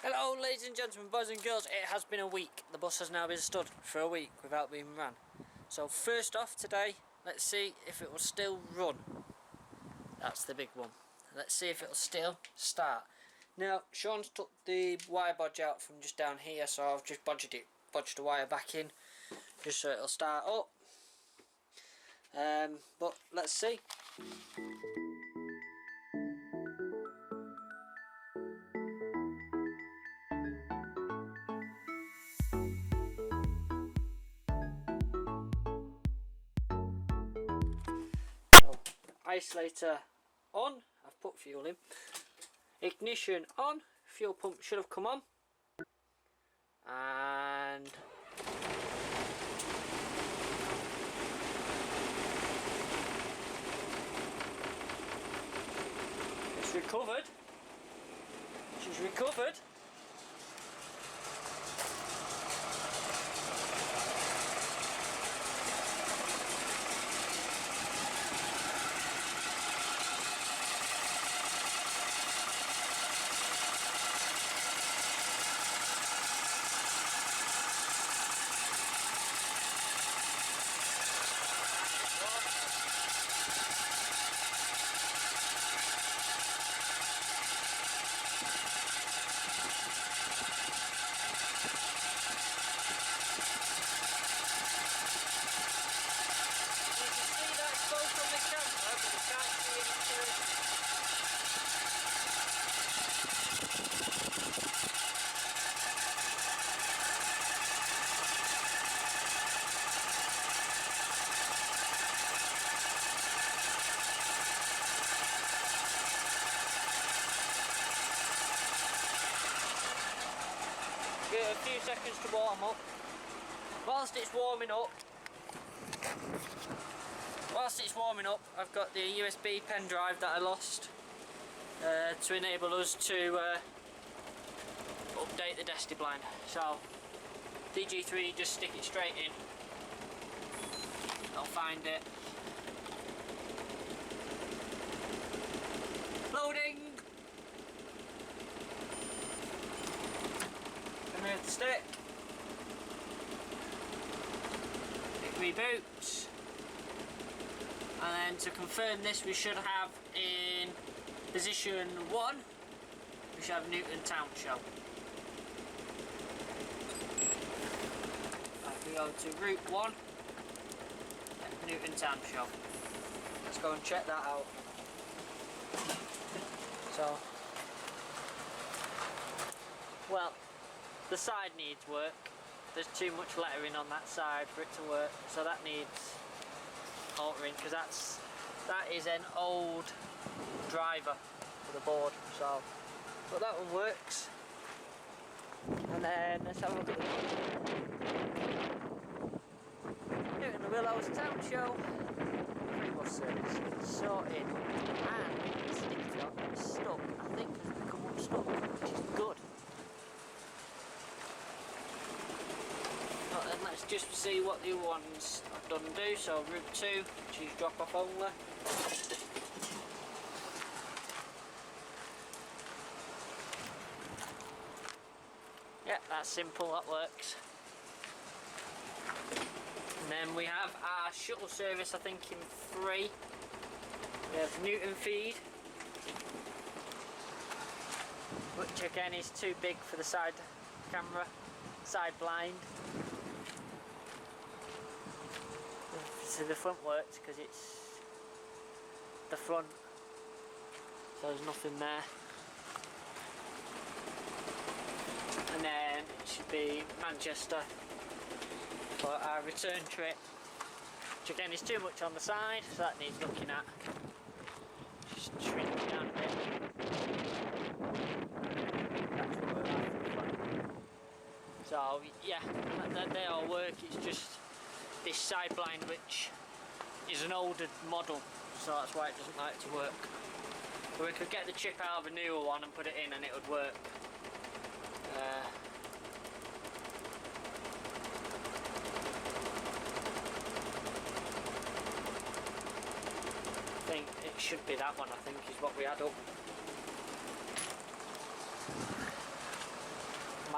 Hello ladies and gentlemen, boys and girls, it has been a week. The bus has now been stood for a week without being run. So first off today, let's see if it will still run. That's the big one. Let's see if it will still start. Now Sean's took the wire bodge out from just down here, so I've just bodged the wire back in just so it'll start up. But let's see. Isolator on, I've put fuel in. Ignition on, fuel pump should have come on. And it's recovered. She's recovered. Give it a few seconds to warm up. Whilst it's warming up, I've got the USB pen drive that I lost to enable us to update the Desti blind. So DG3, just stick it straight in. I'll find it. Loading. Remove the stick. It reboots. And then to confirm this, we should have in position 1, we should have Newton Town Show. Right, we go to route 1, Newton Town Show. Let's go and check that out. So, well, the side needs work. There's too much lettering on that side for it to work, so that needs altering, because that is an old driver for the board. So, but that one works. And then let's have a look at the Newton-le-Willows Town Show. Free bus service sorted, and the sticky job is stuck. I think it's become unstuck, which is good. But then let's just see what the other ones I've done do. So route 2, choose drop off only. Yeah, that's simple, that works. And then we have our shuttle service, I think in 3. We have Newton feed, which again is too big for the side camera, side blind. So the front works because it's the front, so there's nothing there. And then it should be Manchester for our return trip, which again is too much on the side, so that needs looking at. Just shrink it down a bit. So yeah, they all work. It's just this side blind, which is an older model, so that's why it doesn't like to work. But we could get the chip out of a newer one and put it in and it would work. I think it should be that one, I think, is what we had up.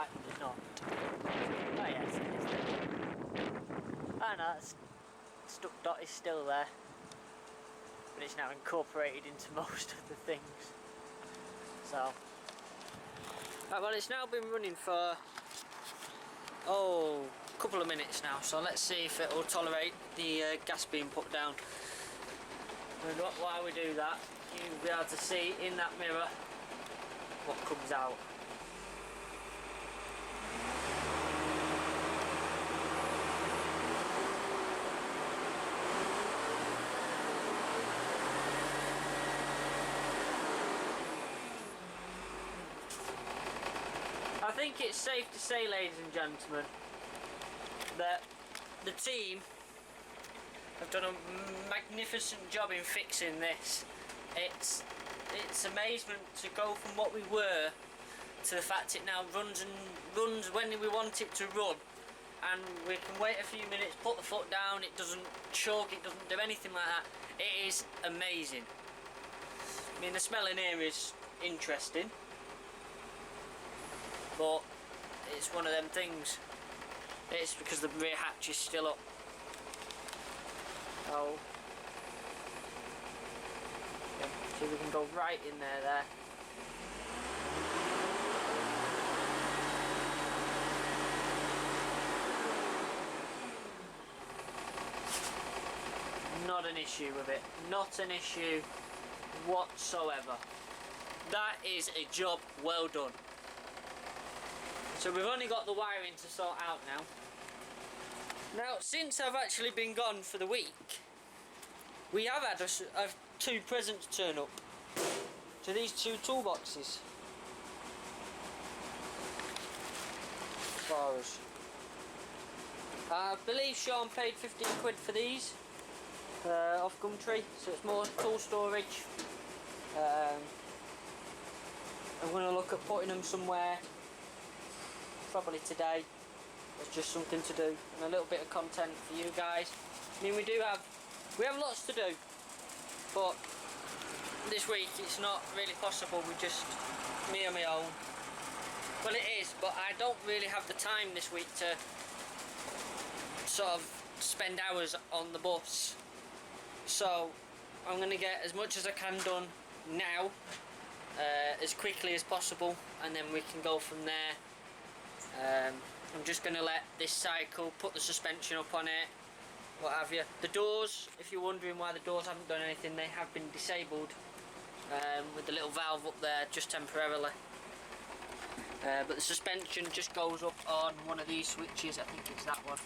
light does not. Oh yes, it is there. Oh no, that stuck dot is still there. But it's now incorporated into most of the things. So, right, well, it's now been running for a couple of minutes now. So let's see if it will tolerate the gas being put down. And while we do that, you'll be able to see in that mirror what comes out. I think it's safe to say, ladies and gentlemen, that the team have done a magnificent job in fixing this. It's amazement to go from what we were to the fact it now runs when we want it to run, and we can wait a few minutes, put the foot down, it doesn't choke, it doesn't do anything like that. It is amazing. I mean, the smell in here is interesting, but it's one of them things. It's because the rear hatch is still up. Oh, yeah, so we can go right in there. Not an issue with it. Not an issue whatsoever. That is a job well done. So we've only got the wiring to sort out now. Now, since I've actually been gone for the week, we have had two presents turn up to these two toolboxes for us. I believe Sean paid 15 quid for these off Gumtree, so it's more tool storage. I'm going to look at putting them somewhere probably today. It's just something to do and a little bit of content for you guys. I mean, we have lots to do, but this week it's not really possible with just me on my own. Well, it is, but I don't really have the time this week to sort of spend hours on the bus. So I'm going to get as much as I can done now, as quickly as possible, and then we can go from there. I'm just going to let this cycle, put the suspension up on it, what have you. The doors, if you're wondering why the doors haven't done anything, they have been disabled with the little valve up there just temporarily. But the suspension just goes up on one of these switches. I think it's that one.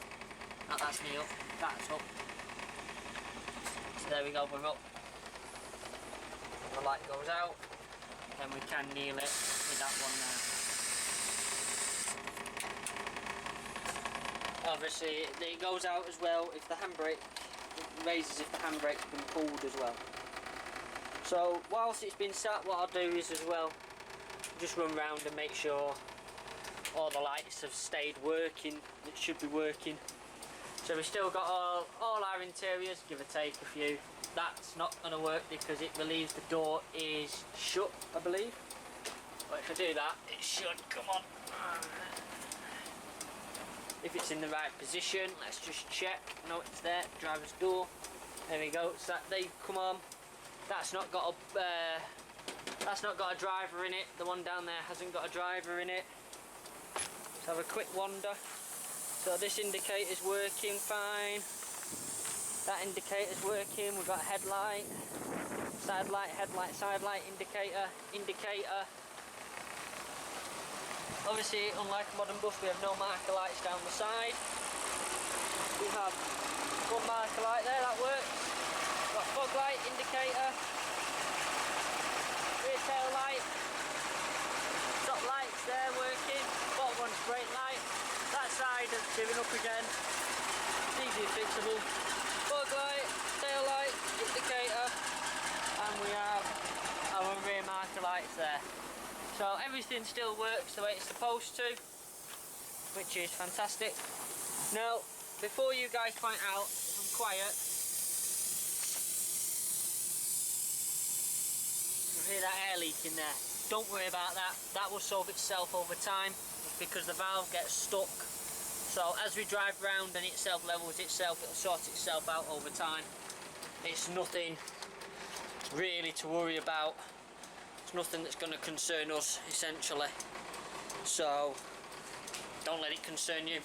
No, that's me up. That's up. So there we go, we're up. The light goes out, then we can kneel it with that one there. Obviously it goes out as well if the handbrake, it raises if the handbrake's been pulled as well. So whilst it's been sat, what I'll do is as well just run round and make sure all the lights have stayed working. It should be working. So we've still got all our interiors, give or take a few. That's not going to work because it believes the door is shut, I believe. But if I do that, it should come on. If it's in the right position, let's just check. No, it's there. Driver's door. There we go. So they've come on. That's not got a driver in it. The one down there hasn't got a driver in it. Let's have a quick wander. So this indicator's working fine. That indicator's working. We've got headlight, side light, headlight, side light, indicator. Obviously, unlike a modern bus, we have no marker lights down the side. We have one marker light there, that works. We've got fog light, indicator, rear tail light, top lights there working, bottom one's brake light. That side has given up again, it's easily fixable. Fog light, tail light, indicator, and we have our rear marker lights there. So everything still works the way it's supposed to, which is fantastic. Now, before you guys point out, if I'm quiet, you hear that air leak in there. Don't worry about that. That will solve itself over time. because the valve gets stuck. So as we drive round and it self-levels itself, it'll sort itself out over time. It's nothing really to worry about. It's nothing that's going to concern us, essentially. So don't let it concern you.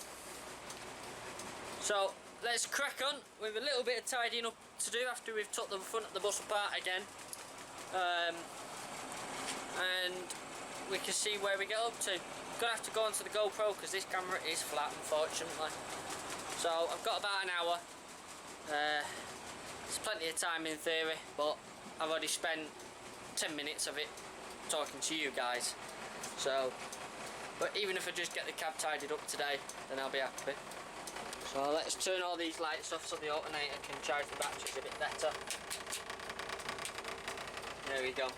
So let's crack on with a little bit of tidying up to do after we've took the front of the bus apart again. And we can see where we get up to. Gonna have to go onto the GoPro because this camera is flat, unfortunately. So I've got about an hour. There's plenty of time in theory, but I've already spent 10 minutes of it talking to you guys. So, but even if I just get the cab tidied up today, then I'll be happy. So let's turn all these lights off so the alternator can charge the batteries a bit better. There we go.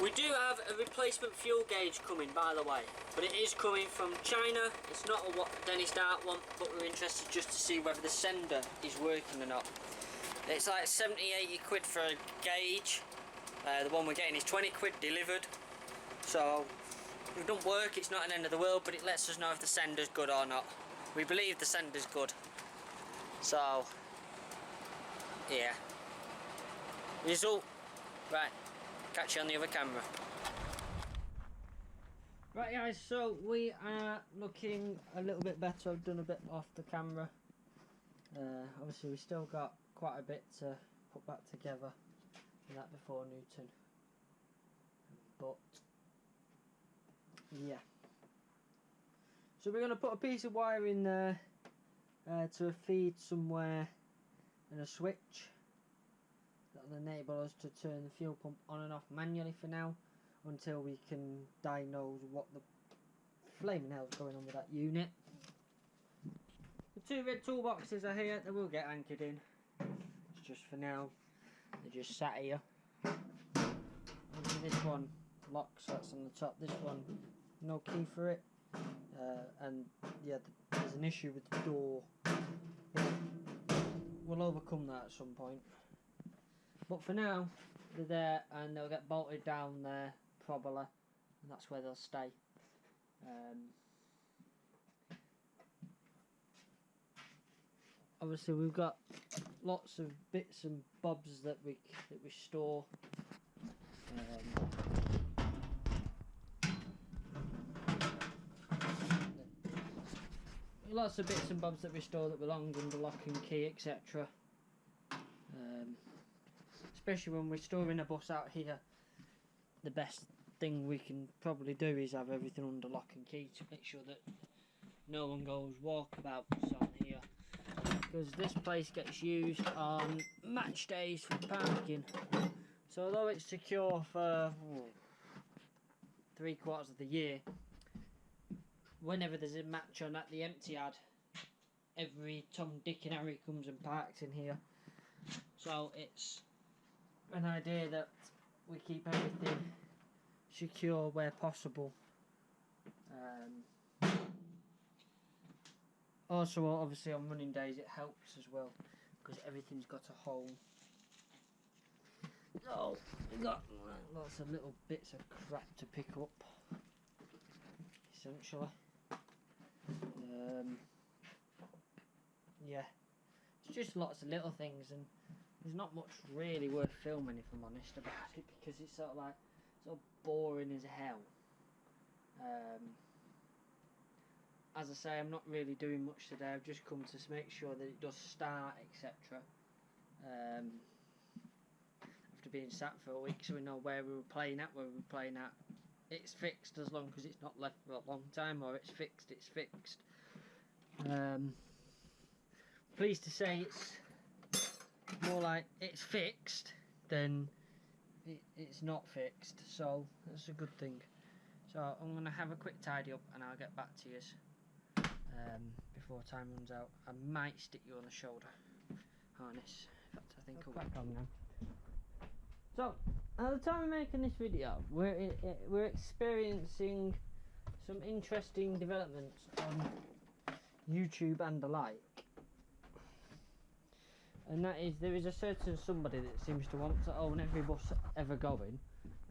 We do have a replacement fuel gauge coming, by the way, but it is coming from China. It's not a Dennis Dart one, but we're interested just to see whether the sender is working or not. It's like 70-80 quid for a gauge. The one we're getting is 20 quid delivered. So if it don't work, it's not an end of the world, but it lets us know if the sender's good or not. We believe the sender's good. So yeah. Result. Right. Catch you on the other camera. Right guys, so we are looking a little bit better. I've done a bit off the camera. Obviously we still got quite a bit to put back together and that before Newton. But yeah. So we're going to put a piece of wire in there to a feed somewhere and a switch. That'll enable us to turn the fuel pump on and off manually for now, until we can diagnose what the flaming hell's going on with that unit. The two red toolboxes are here. They will get anchored in. It's just for now. They're just sat here. This one locks, that's on the top. This one, no key for it. And yeah, there's an issue with the door. We'll overcome that at some point. But for now, they're there and they'll get bolted down there probably, and that's where they'll stay. Obviously, we've got lots of bits and bobs that we store. Lots of bits and bobs that we store that belong under lock and key, etc. Especially when we're storing a bus out here, the best thing we can probably do is have everything under lock and key to make sure that no one goes walkabouts on here, because this place gets used on match days for parking. So although it's secure for 3/4 of the year, whenever there's a match on at the empty ad, every Tom, Dick and Harry comes and parks in here. So it's an idea that we keep everything secure where possible. Also, obviously on running days it helps as well, because everything's got a hole. So we've got lots of little bits of crap to pick up, essentially. Yeah, it's just lots of little things, and there's not much really worth filming, if I'm honest about it, because it's sort of boring as hell. As I say, I'm not really doing much today. I've just come to make sure that it does start, etc. After being sat for a week, so we know where we were playing at, It's fixed as long as it's not left for a long time, or it's fixed, it's fixed. Pleased to say it's more like it's fixed than it's not fixed, so that's a good thing. So I'm going to have a quick tidy up and I'll get back to you before time runs out. I might stick you on the shoulder harness. In fact, I think I'll crack on now. So at the time of making this video, we're experiencing some interesting developments on YouTube and the like. And that is, there is a certain somebody that seems to want to own every bus ever going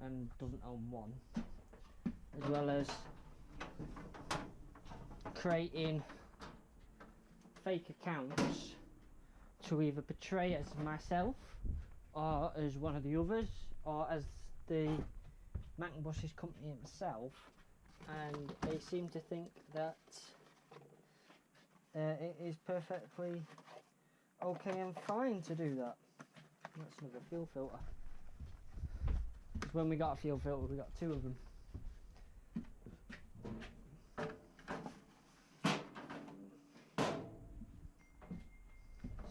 and doesn't own one, as well as creating fake accounts to either portray as myself or as one of the others or as the Mancbuses company itself, and they seem to think that it is perfectly okay and fine to do that. That's another fuel filter. When we got a fuel filter, we got two of them.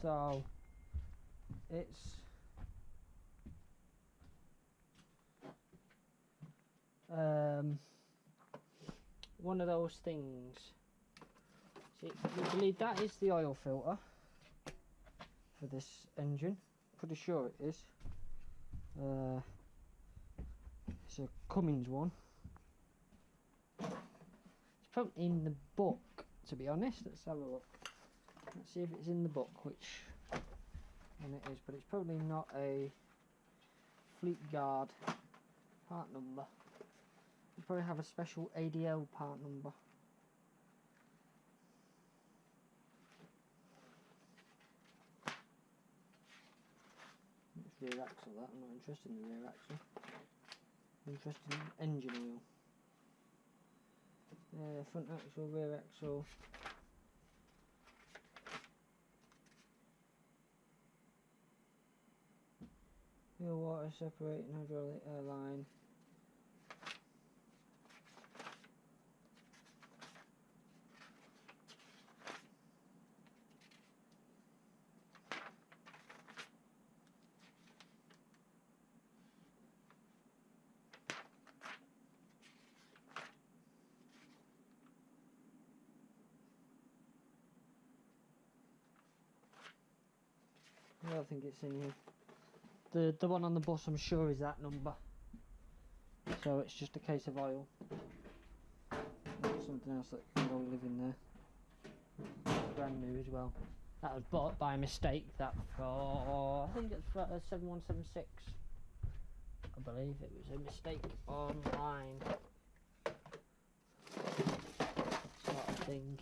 So it's one of those things. See, we believe that is the oil filter for this engine. Pretty sure it is. It's a Cummins one. It's probably in the book, to be honest. Let's have a look. Let's see if it's in the book, which one it is, but it's probably not a Fleet Guard part number. You probably have a special ADL part number. It's rear axle, that. I'm not interested in the rear axle. I'm interested in engine oil. Front axle, rear axle. Fuel water separating hydraulic airline. I don't think it's in here. The one on the bus, I'm sure, is that number. So it's just a case of oil. Something else that can go live in there. Brand new as well. That was bought by mistake. That for, I think it's for 7176. I believe it was a mistake online. Sort of thing.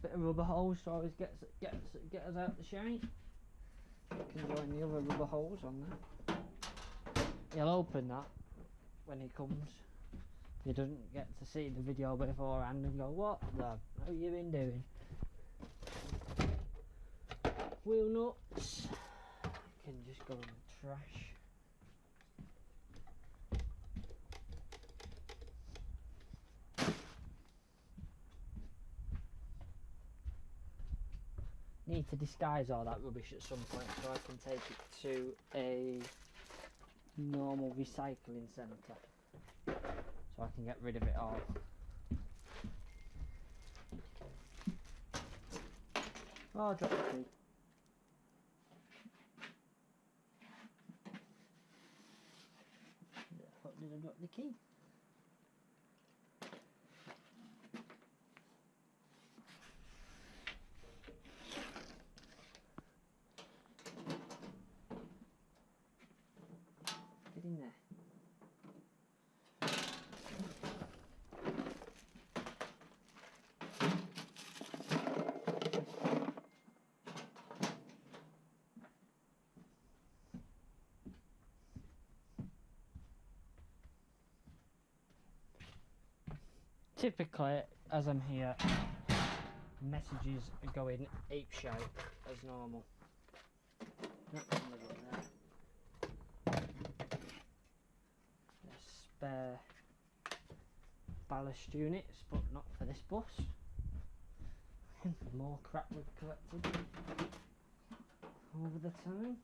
Bit of rubber hose so always get us out the shine. You can join the other rubber hose on there. He'll open that when he comes. He doesn't get to see the video beforehand and go, what the hell have you been doing? Wheel nuts can just go in the trash. Need to disguise all that rubbish at some point so I can take it to a normal recycling centre so I can get rid of it all. Oh, I dropped the key. What did I drop the key? In there. Typically, as I'm here, messages are going apeshit as normal. Spare ballast units, but not for this bus. More crap we've collected over the time.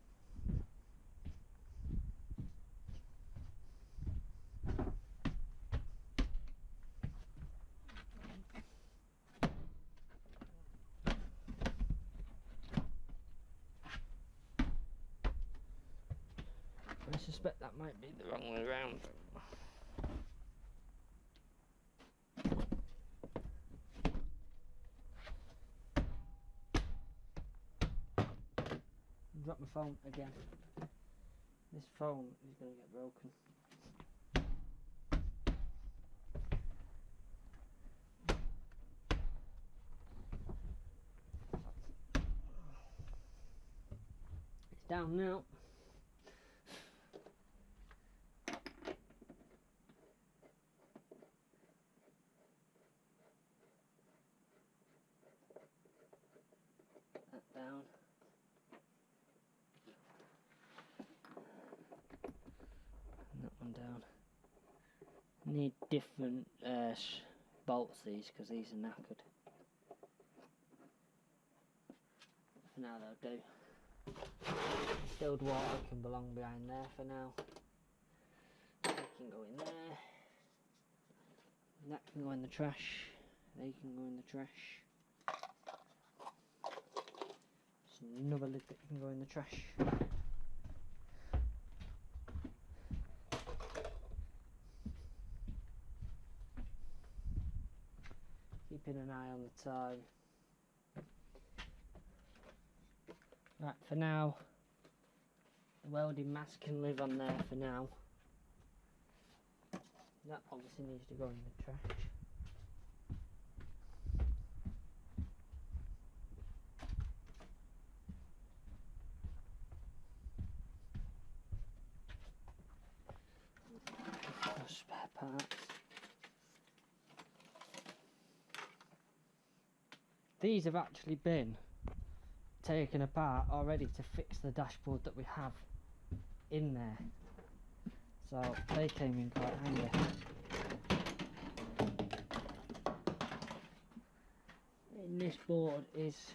I suspect that might be the wrong way around. Drop my phone again. This phone is going to get broken. It's down now. That down. And that one down. Need different bolts these, because these are knackered. For now they'll do. Distilled water can belong behind there for now. They can go in there. That can go in the trash. They can go in the trash. There's another lid that can go in the trash. Keeping an eye on the time. Right, for now, the welding mask can live on there for now. That obviously needs to go in the trash. Spare parts. These have actually been taken apart already to fix the dashboard that we have in there, so they came in quite handy. In this board is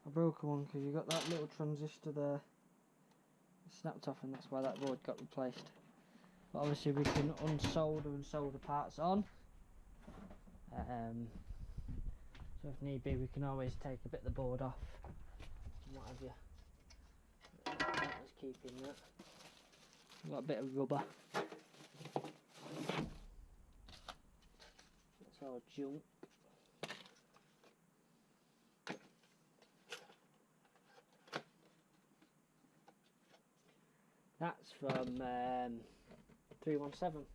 a broken one because you got that little transistor there. It snapped off and that's why that board got replaced. But obviously we can unsolder and solder parts on. So if need be we can always take a bit of the board off and what have you. That was keeping that. Got a bit of rubber. That's all junk. That's from 317.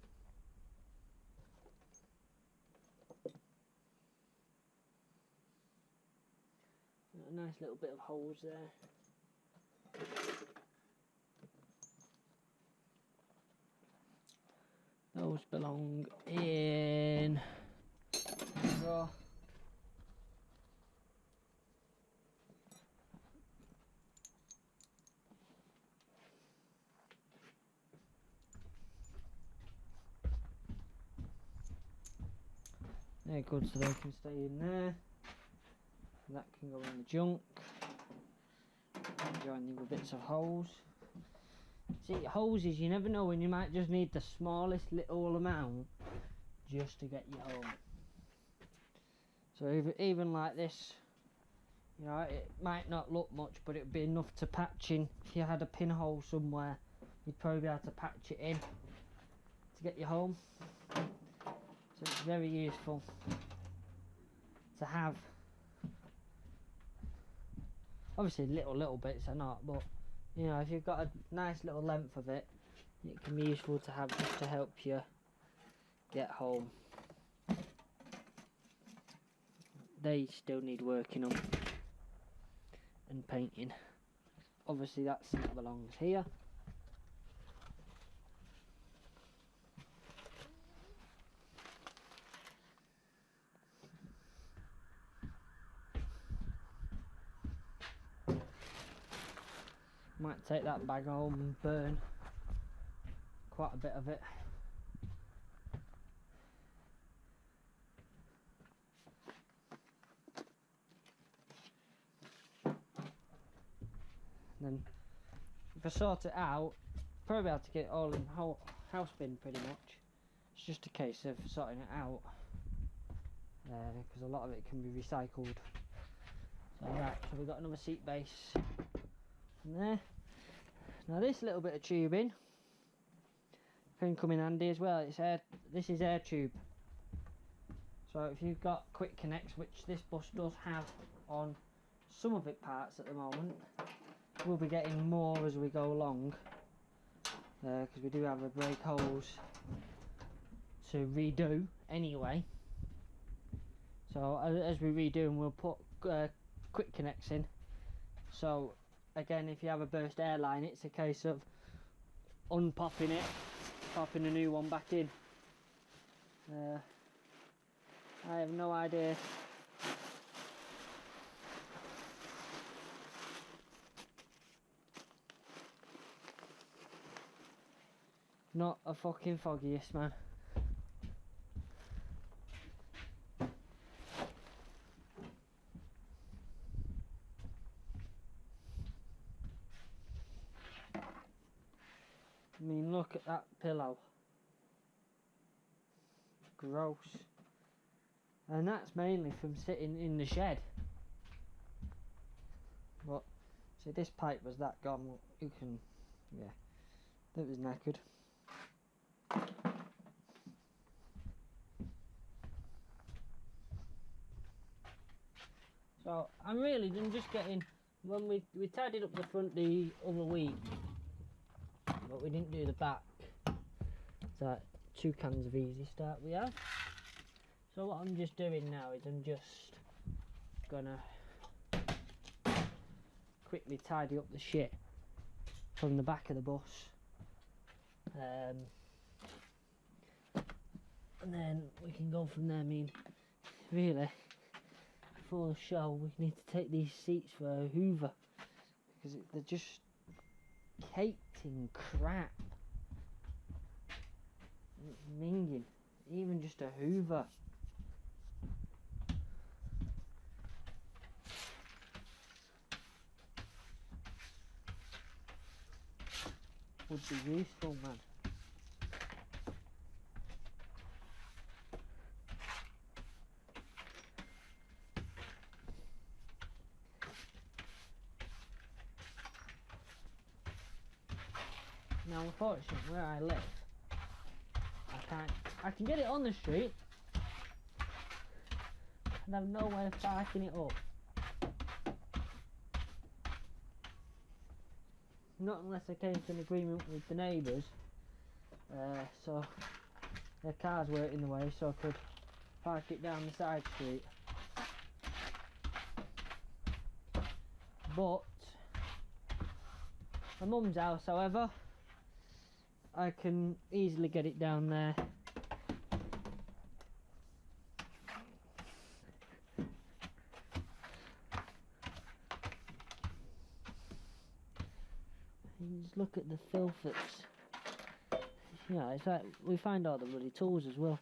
A nice little bit of holes there. Those belong in the drawer. They're good, so they can stay in there. That can go in the junk. Join the other bits of holes. See, hoses, you never know when you might just need the smallest little amount just to get you home. So even like this, you know, it might not look much, but it would be enough to patch in. If you had a pinhole somewhere, you'd probably be able to patch it in to get you home. So it's very useful to have. Obviously little bits are not, but you know, if you've got a nice little length of it, it can be useful to have just to help you get home. They still need working on and painting. Obviously that seat belongs here. Might take that bag home and burn quite a bit of it. Then if I sort it out, probably able to get it all in house bin pretty much. It's just a case of sorting it out because a lot of it can be recycled. So right, so we've got another seat base from there. Now this little bit of tubing can come in handy as well. It's this is air tube. So if you've got quick connects, which this bus does have on some of its parts at the moment, we'll be getting more as we go along, because we do have a brake hose to redo anyway. So as we redo them, we'll put quick connects in. So again, if you have a burst airline, it's a case of unpopping it, popping a new one back in. I have no idea. Not a fucking foggiest, man. I mean, look at that pillow. Gross. And that's mainly from sitting in the shed. But, see, this pipe was that gone. You can, yeah, that was knackered. So, I'm just getting, when we tidied up the front the other week, but we didn't do the back. So 2 cans of Easy Start we have. So what I'm just doing now is I'm just gonna quickly tidy up the shit from the back of the bus, and then we can go from there. I mean, really, before the show we need to take these seats for a hoover, because they're just caked in crap. Minging, even just a hoover. Would be useful, man. Now, unfortunately, where I live, I can get it on the street, and I've no way of parking it up. Not unless I came to an agreement with the neighbours, so their cars weren't in the way, so I could park it down the side street. But my mum's house, however, I can easily get it down there. You just look at the filth that's... Yeah, it's like we find all the bloody tools as well.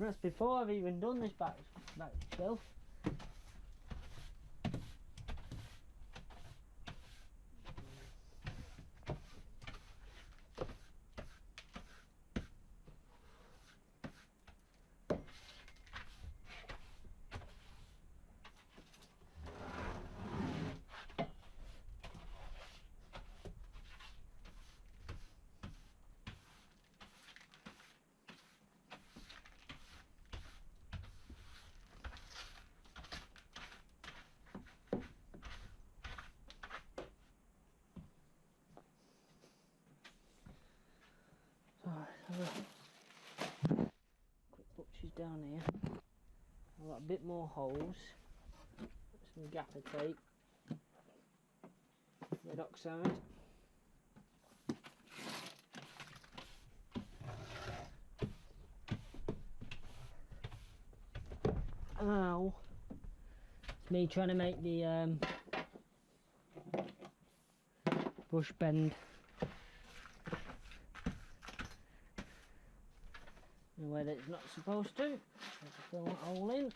That's before I've even done this back shelf. Quick butchers down here. I've got a bit more holes, some gaffer tape, red oxide, ow, it's me trying to make the bush bend in a way that it's not supposed to. Let's fill that hole in.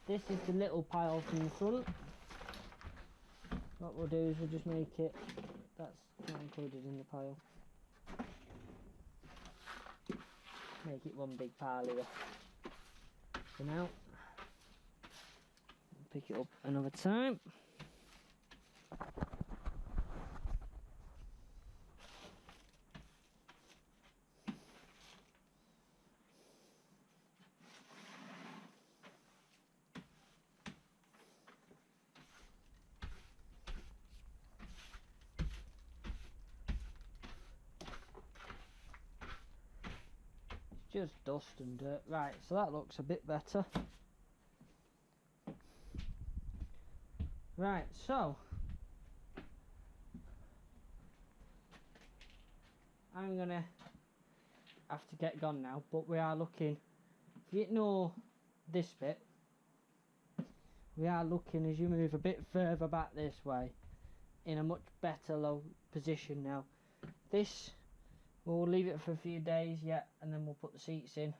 this is the little pile from the front. What we'll do is we'll just make it, that's not included in the pile. Make it one big pile here. For now. Pick it up another time. Just dust and dirt. Right, so that looks a bit better. Right, so I'm gonna have to get gone now, but we are looking, if you ignore this bit, we are looking as you move a bit further back this way in a much better low position now. This, we'll leave it for a few days yet, and then we'll put the seats in.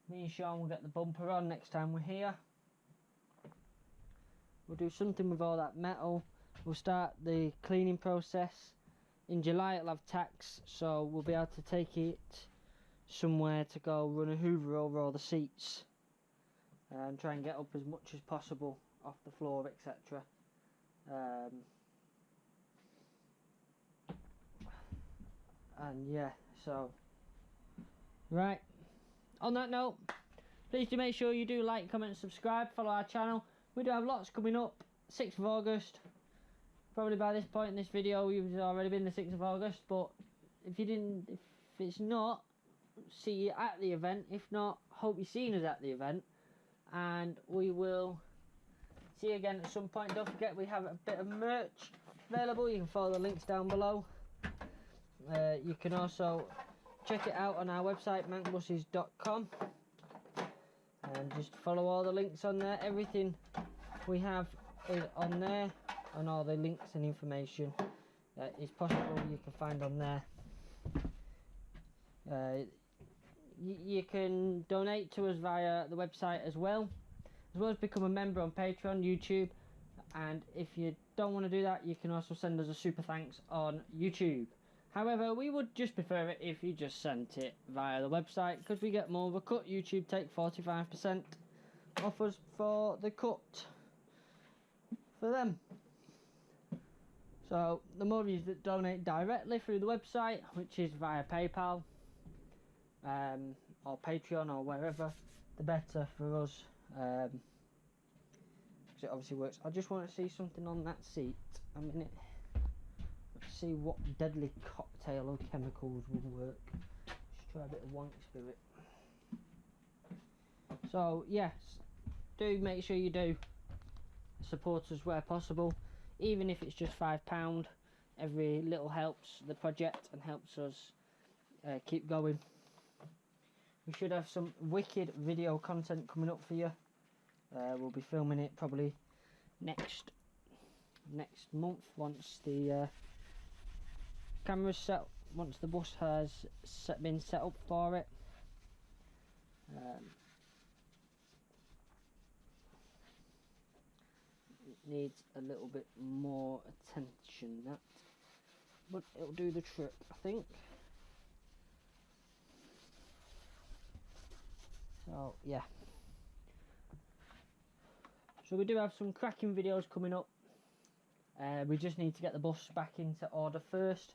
Me and Sean will get the bumper on next time we're here. We'll do something with all that metal. We'll start the cleaning process. In July it'll have tax, so we'll be able to take it somewhere to go run a hoover over all the seats and try and get up as much as possible off the floor, etc. And yeah, so right, on that note, please do make sure you do like, comment and subscribe, follow our channel. We do have lots coming up. 6th of August, probably by this point in this video you've already been the 6th of August, but if it's not, see you at the event. If not, hope you've seen us at the event, and we will see you again at some point. Don't forget we have a bit of merch available. You can follow the links down below. You can also check it out on our website, mancbuses.com, and just follow all the links on there. Everything we have is on there, and all the links and information that is possible you can find on there. You can donate to us via the website as well as become a member on Patreon, YouTube, and if you don't want to do that, you can also send us a super thanks on YouTube. However, we would just prefer it if you just sent it via the website, because we get more of a cut. YouTube take 45% off us for the cut for them. So the more of you that donate directly through the website, which is via PayPal or Patreon or wherever, the better for us, because it obviously works. I just want to see something on that seat a minute. Let's see what deadly cocktail of chemicals will work. Just try a bit of Wank Spirit. So yes, do make sure you do support us where possible, even if it's just £5. Every little helps the project and helps us keep going. We should have some wicked video content coming up for you. We'll be filming it probably next month once the camera's set, once the bus has been set up for it. It needs a little bit more attention, that, but it'll do the trick, I think. So yeah, so we do have some cracking videos coming up. We just need to get the bus back into order first.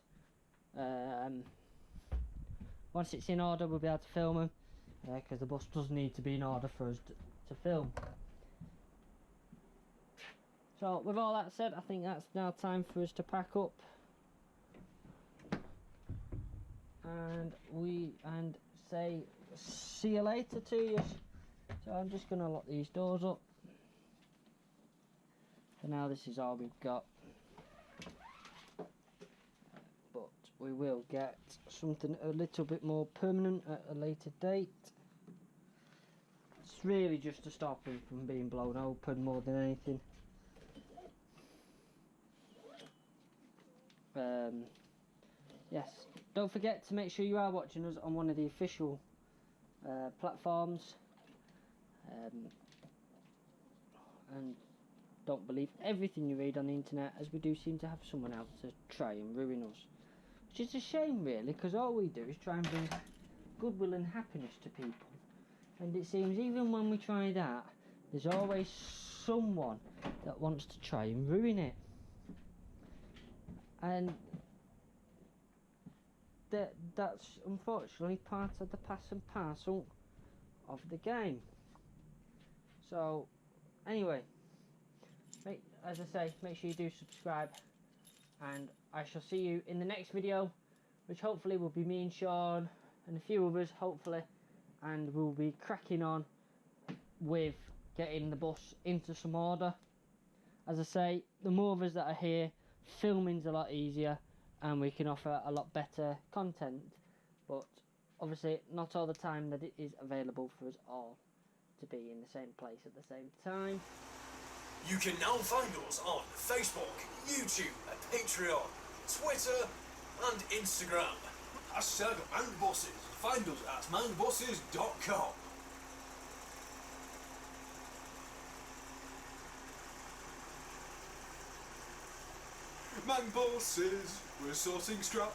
Once it's in order, we'll be able to film them, because the bus does need to be in order for us to film. So with all that said, I think that's now time for us to pack up and say see you later to you. So I'm just going to lock these doors up. For now, this is all we've got, but we will get something a little bit more permanent at a later date. It's really just to stop them from being blown open more than anything. Yes, don't forget to make sure you are watching us on one of the official platforms. and don't believe everything you read on the internet, as we do seem to have someone out to try and ruin us. Which is a shame really, because all we do is try and bring goodwill and happiness to people. And it seems even when we try that, there's always someone that wants to try and ruin it. And that's unfortunately part of the pass and parcel of the game. So anyway, as I say, make sure you do subscribe, and I shall see you in the next video, which hopefully will be me and Sean and a few others hopefully, and we'll be cracking on with getting the bus into some order. As I say, the more of us that are here, filming's a lot easier and we can offer a lot better content, but obviously not all the time that it is available for us all to be in the same place at the same time. You can now find us on Facebook, YouTube, Patreon, Twitter and Instagram. Hashtag Mancbuses. Find us at mancbuses.com. Mancbuses, we're sorting scrap.